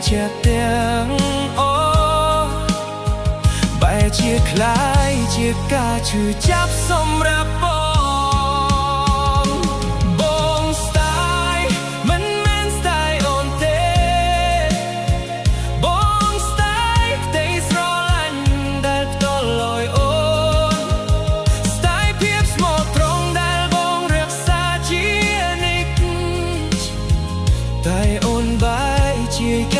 ជាទាំងអូបែរជាคล้ายជាការឈឺចាប់សម្រាប់បងស្ទាយមិនមែនស្ទាយអូនទេបងស្ទាយផ្ទៃស្រឡាញ់ដែលផ្ទាល់លយអូនស្ទាយភាពស្មោះត្រង់ដែលបងរក្សាជានិច្ចតែអូនបែរជាក